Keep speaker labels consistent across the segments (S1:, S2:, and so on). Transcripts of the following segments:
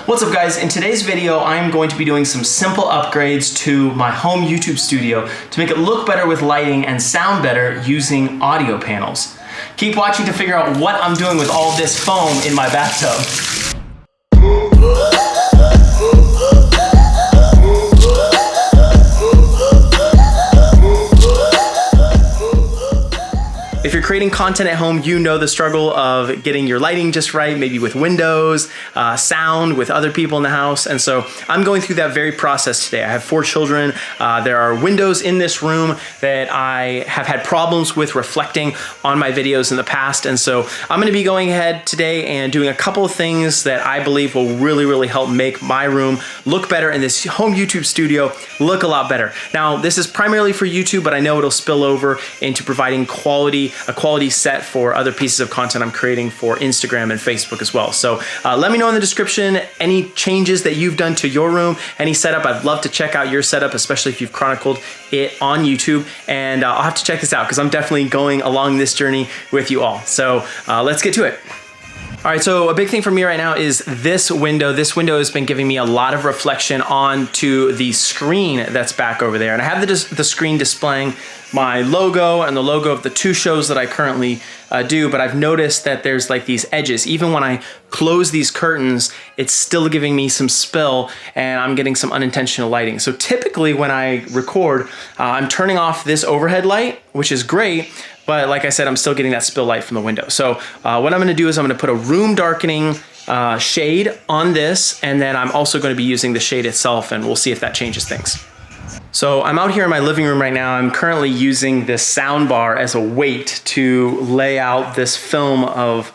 S1: What's up guys? In today's video, I'm going to be doing some simple upgrades to my home YouTube studio to make it look better with lighting and sound better using audio panels. Keep watching to figure out what I'm doing with all this foam in my bathtub. If you're creating content at home, you know the struggle of getting your lighting just right, maybe with windows, sound with other people in the house. And so I'm going through that very process today. I have 4 children. There are windows in this room that I have had problems with reflecting on my videos in the past. And so I'm gonna be going ahead today and doing a couple of things that I believe will really help make my room look better and this home YouTube studio look a lot better. Now, this is primarily for YouTube, but I know it'll spill over into providing a quality set for other pieces of content I'm creating for Instagram and Facebook as well. So let me know in the description any changes that you've done to your room, any setup. I'd love to check out your setup, especially if you've chronicled it on YouTube. And I'll have to check this out because I'm definitely going along this journey with you all. So let's get to it. All right, so a big thing for me right now is this window. This window has been giving me a lot of reflection onto the screen that's back over there. And I have the screen displaying my logo and the logo of the 2 shows that I currently do, but I've noticed that there's like these edges. Even when I close these curtains, it's still giving me some spill and I'm getting some unintentional lighting. So typically when I record, I'm turning off this overhead light, which is great, but like I said, I'm still getting that spill light from the window. So what I'm gonna do is I'm gonna put a room darkening shade on this, and then I'm also gonna be using the shade itself, and we'll see if that changes things. So I'm out here in my living room right now. I'm currently using this sound bar as a weight to lay out this film of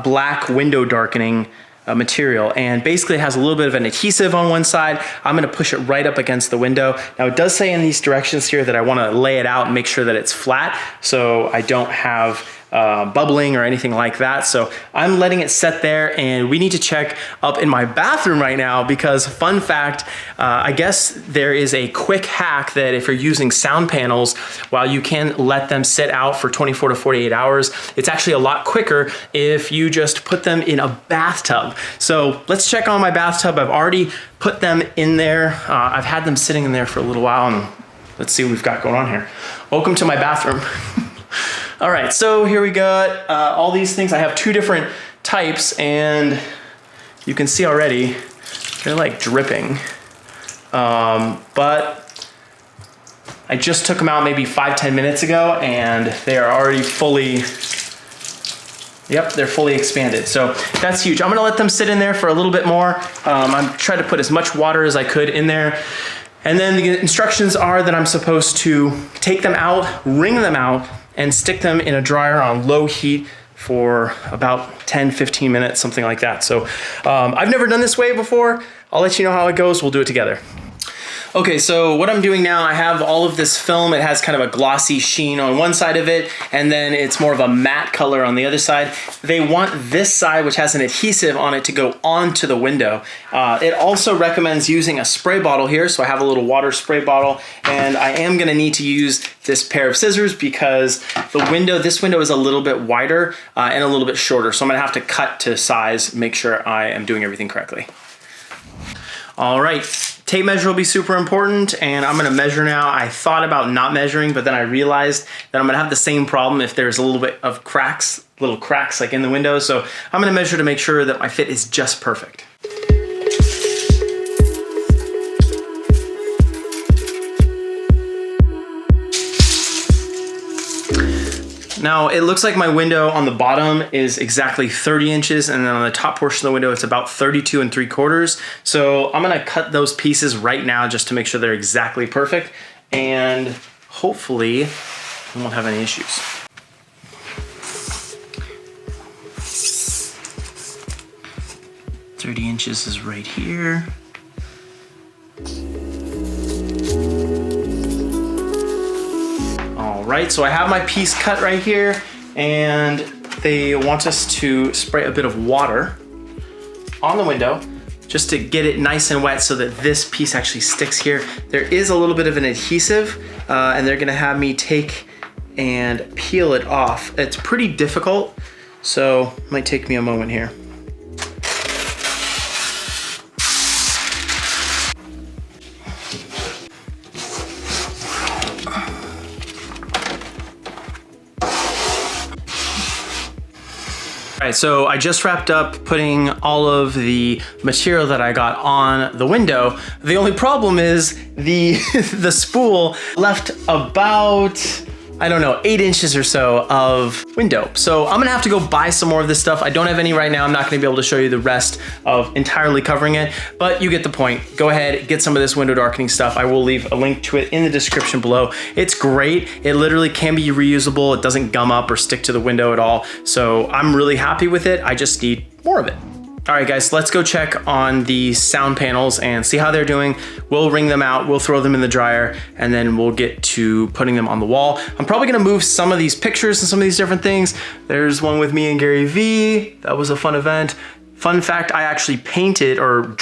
S1: black window darkening material, and basically it has a little bit of an adhesive on one side. I'm gonna push it right up against the window. Now it does say in these directions here that I wanna lay it out and make sure that it's flat so I don't have bubbling or anything like that. So I'm letting it set there, and we need to check up in my bathroom right now because, fun fact, I guess there is a quick hack that if you're using sound panels, while you can let them sit out for 24 to 48 hours, it's actually a lot quicker if you just put them in a bathtub. So let's check on my bathtub. I've already put them in there. I've had them sitting in there for a little while, and let's see what we've got going on here. Welcome to my bathroom. All right, so here we got all these things. I have 2 different types, and you can see already they're like dripping. But I just took them out maybe 5-10 minutes ago, and they are already fully, yep, they're fully expanded. So that's huge. I'm gonna let them sit in there for a little bit more. I'm trying to put as much water as I could in there. And then the instructions are that I'm supposed to take them out, wring them out, and stick them in a dryer on low heat for about 10-15 minutes, something like that. So I've never done this way before. I'll let you know how it goes. We'll do it together. Okay, so what I'm doing now, I have all of this film. It has kind of a glossy sheen on one side of it, and then it's more of a matte color on the other side. They want this side, which has an adhesive on it, to go onto the window. It also recommends using a spray bottle here, so I have a little water spray bottle, and I am gonna need to use this pair of scissors because this window is a little bit wider and a little bit shorter, so I'm gonna have to cut to size, make sure I am doing everything correctly. All right, tape measure will be super important, and I'm gonna measure now. I thought about not measuring, but then I realized that I'm gonna have the same problem if there's a little bit of cracks, little cracks like in the window. So I'm gonna measure to make sure that my fit is just perfect. Now, it looks like my window on the bottom is exactly 30 inches, and then on the top portion of the window, it's about 32 3/4. So I'm gonna cut those pieces right now just to make sure they're exactly perfect, and hopefully we won't have any issues. "30 inches is right here. All right, so I have my piece cut right here, and they want us to spray a bit of water on the window just to get it nice and wet so that this piece actually sticks here. There is a little bit of an adhesive, and they're gonna have me take and peel it off. It's pretty difficult, so it might take me a moment here. All right, so I just wrapped up putting all of the material that I got on the window. The only problem is the the spool left about, I don't know, 8 inches or so of window. So I'm gonna have to go buy some more of this stuff. I don't have any right now. I'm not gonna be able to show you the rest of entirely covering it, but you get the point. Go ahead, get some of this window darkening stuff. I will leave a link to it in the description below. It's great. It literally can be reusable. It doesn't gum up or stick to the window at all. So I'm really happy with it. I just need more of it. All right, guys, let's go check on the sound panels and see how they're doing. We'll wring them out, we'll throw them in the dryer, and then we'll get to putting them on the wall. I'm probably gonna move some of these pictures and some of these different things. There's one with me and Gary V. That was a fun event. Fun fact, I actually painted or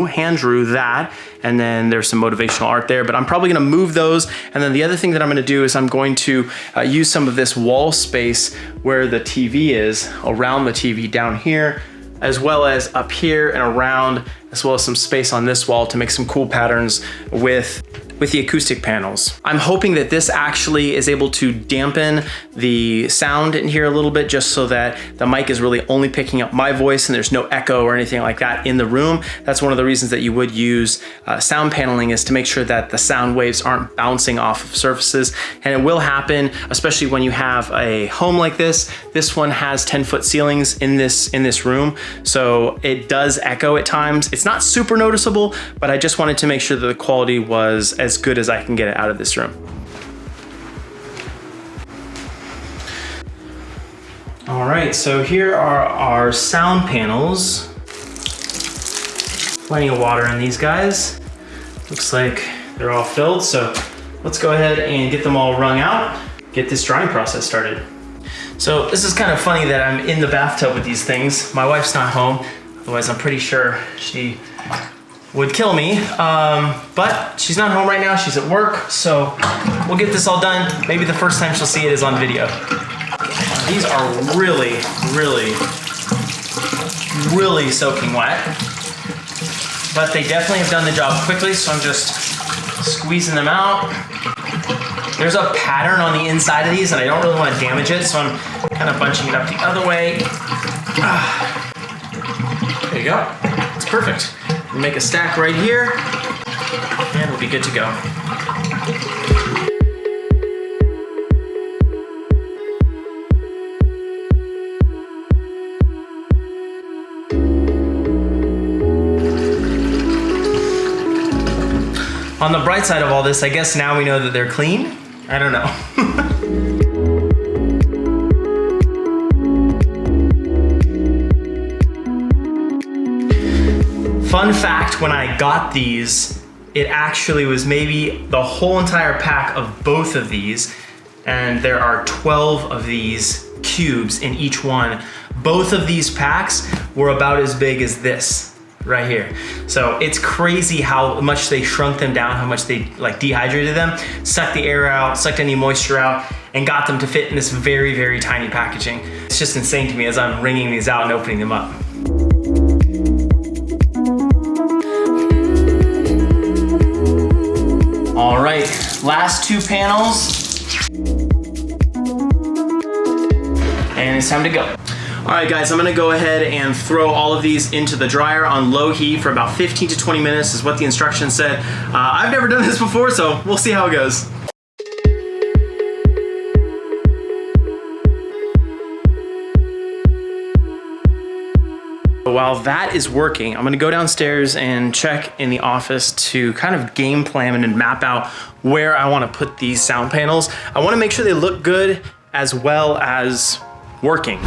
S1: hand drew that, and then there's some motivational art there, but I'm probably gonna move those. And then the other thing that I'm gonna do is I'm going to use some of this wall space where the TV is, around the TV down here, as well as up here and around, as well as some space on this wall to make some cool patterns with the acoustic panels. I'm hoping that this actually is able to dampen the sound in here a little bit, just so that the mic is really only picking up my voice and there's no echo or anything like that in the room. That's one of the reasons that you would use sound paneling, is to make sure that the sound waves aren't bouncing off of surfaces. And it will happen, especially when you have a home like this. This one has 10-foot ceilings in this room, so it does echo at times. It's not super noticeable, but I just wanted to make sure that the quality was as good as I can get it out of this room. All right, so here are our sound panels. Plenty of water in these guys. Looks like they're all filled, so let's go ahead and get them all wrung out, get this drying process started. So this is kind of funny that I'm in the bathtub with these things. My wife's not home, otherwise I'm pretty sure she would kill me, but she's not home right now. She's at work, so we'll get this all done. Maybe the first time she'll see it is on video. These are really, really, really soaking wet, but they definitely have done the job quickly, so I'm just squeezing them out. There's a pattern on the inside of these, and I don't really want to damage it, so I'm kind of bunching it up the other way. There you go. It's perfect. We'll make a stack right here, and we'll be good to go. On the bright side of all this, I guess now we know that they're clean. I don't know. Fun fact, when I got these, it actually was maybe the whole entire pack of both of these, and there are 12 of these cubes in each one. Both of these packs were about as big as this right here. So it's crazy how much they shrunk them down, how much they like dehydrated them, sucked the air out, sucked any moisture out, and got them to fit in this very, very tiny packaging. It's just insane to me as I'm wringing these out and opening them up. All right, last 2 panels. And it's time to go. All right, guys, I'm gonna go ahead and throw all of these into the dryer on low heat for about 15 to 20 minutes is what the instructions said. I've never done this before, so we'll see how it goes. While that is working, I'm gonna go downstairs and check in the office to kind of game plan and map out where I wanna put these sound panels. I wanna make sure they look good as well as working.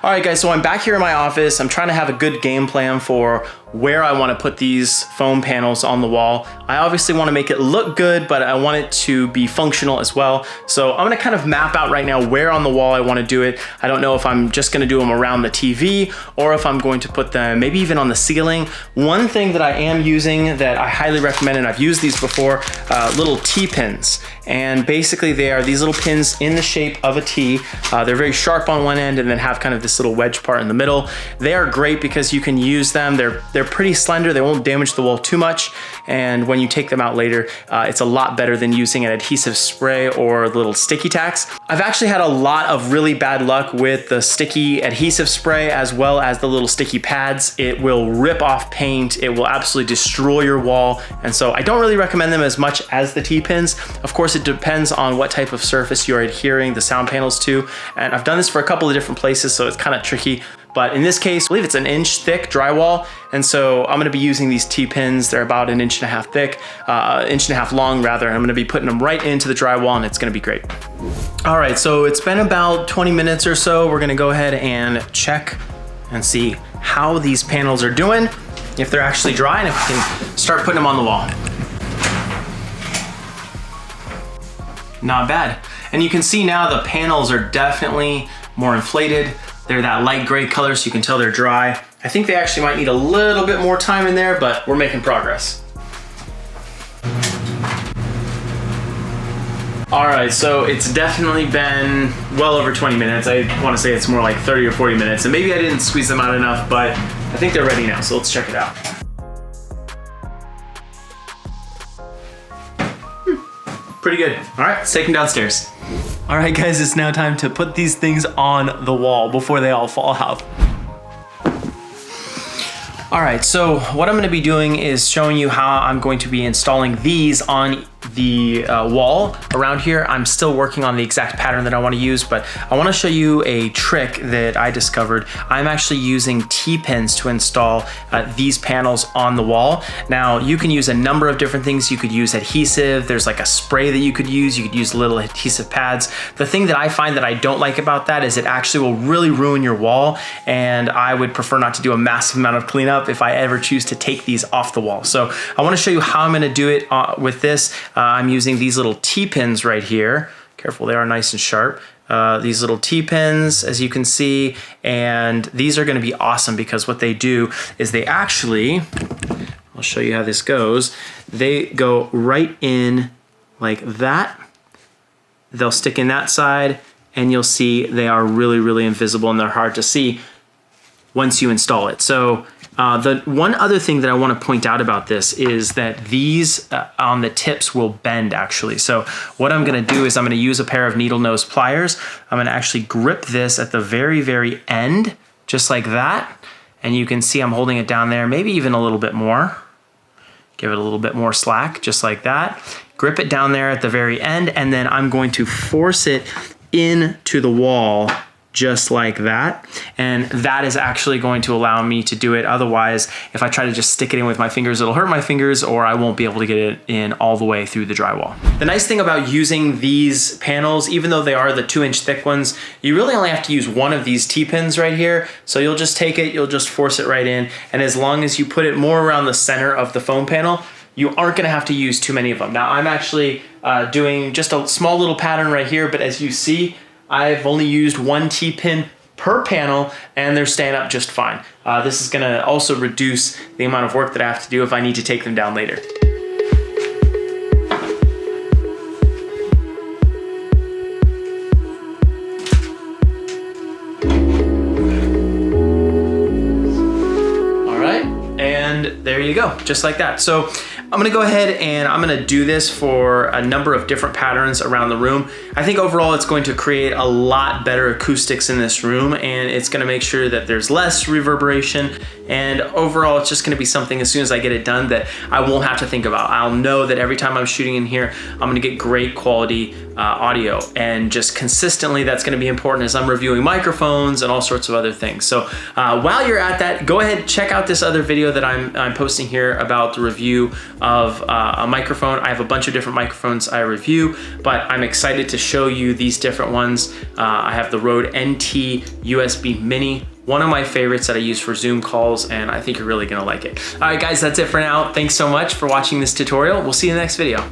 S1: All right, guys, so I'm back here in my office. I'm trying to have a good game plan for where I want to put these foam panels on the wall. I obviously want to make it look good, but I want it to be functional as well. So I'm going to kind of map out right now where on the wall I want to do it. I don't know if I'm just going to do them around the TV or if I'm going to put them maybe even on the ceiling. One thing that I am using that I highly recommend, and I've used these before, little T-pins. And basically they are these little pins in the shape of a T. They're very sharp on one end and then have kind of this little wedge part in the middle. They are great because you can use them. They're they're pretty slender, they won't damage the wall too much, and when you take them out later, it's a lot better than using an adhesive spray or little sticky tacks. I've actually had a lot of really bad luck with the sticky adhesive spray as well as the little sticky pads. It will rip off paint, it will absolutely destroy your wall, and so I don't really recommend them as much as the T-pins. Of course, it depends on what type of surface you're adhering the sound panels to, and I've done this for a couple of different places, so it's kind of tricky. But in this case, I believe it's an inch thick drywall, and so I'm gonna be using these T-pins. They're about 1.5 inches thick, 1.5 inches long rather, and I'm gonna be putting them right into the drywall, and it's gonna be great. All right, so it's been about 20 minutes or so. We're gonna go ahead and check and see how these panels are doing, if they're actually dry, and if we can start putting them on the wall. Not bad. And you can see now the panels are definitely more inflated. They're that light gray color, so you can tell they're dry. I think they actually might need a little bit more time in there, but we're making progress. All right, so it's definitely been well over 20 minutes. I want to say it's more like 30 or 40 minutes, and maybe I didn't squeeze them out enough, but I think they're ready now, so let's check it out. Pretty good. All right, let's take them downstairs. All right, guys, it's now time to put these things on the wall before they all fall out. All right, so what I'm gonna be doing is showing you how I'm going to be installing these on the wall around here. I'm still working on the exact pattern that I want to use, but I want to show you a trick that I discovered. I'm actually using T-pins to install these panels on the wall. Now, you can use a number of different things. You could use adhesive. There's like a spray that you could use. You could use little adhesive pads. The thing that I find that I don't like about that is it actually will really ruin your wall, and I would prefer not to do a massive amount of cleanup if I ever choose to take these off the wall. So I want to show you how I'm going to do it with this. I'm using these little T-pins right here. Careful, they are nice and sharp. These little T-pins, as you can see, and these are gonna be awesome because what they do is they actually, I'll show you how this goes. They go right in like that. They'll stick in that side, and you'll see they are really, really invisible, and they're hard to see once you install it. So the one other thing that I want to point out about this is that these on the tips will bend actually. So what I'm going to do is I'm going to use a pair of needle nose pliers. I'm going to actually grip this at the very, very end, just like that. And you can see I'm holding it down there, maybe even a little bit more. Give it a little bit more slack, just like that. Grip it down there at the very end, and then I'm going to force it into the wall just like that, and that is actually going to allow me to do it. Otherwise, if I try to just stick it in with my fingers, it'll hurt my fingers, or I won't be able to get it in all the way through the drywall. The nice thing about using these panels, even though they are the 2-inch thick ones, you really only have to use one of these T-pins right here. So you'll just take it, you'll just force it right in, and as long as you put it more around the center of the foam panel, you aren't gonna have to use too many of them. Now, I'm actually doing just a small little pattern right here, but as you see, I've only used one T-pin per panel, and they're staying up just fine. This is gonna also reduce the amount of work that I have to do if I need to take them down later. All right, and there you go, just like that. So I'm gonna go ahead and I'm gonna do this for a number of different patterns around the room. I think overall it's going to create a lot better acoustics in this room, and it's gonna make sure that there's less reverberation, and overall it's just gonna be something as soon as I get it done that I won't have to think about. I'll know that every time I'm shooting in here, I'm gonna get great quality audio, and just consistently that's gonna be important as I'm reviewing microphones and all sorts of other things. So while you're at that, go ahead, check out this other video that I'm posting here about the review of a microphone. I have a bunch of different microphones I review, but I'm excited to show you these different ones. I have the Rode NT USB Mini, one of my favorites that I use for Zoom calls, and I think you're really gonna like it. All right, guys, that's it for now. Thanks so much for watching this tutorial. We'll see you in the next video.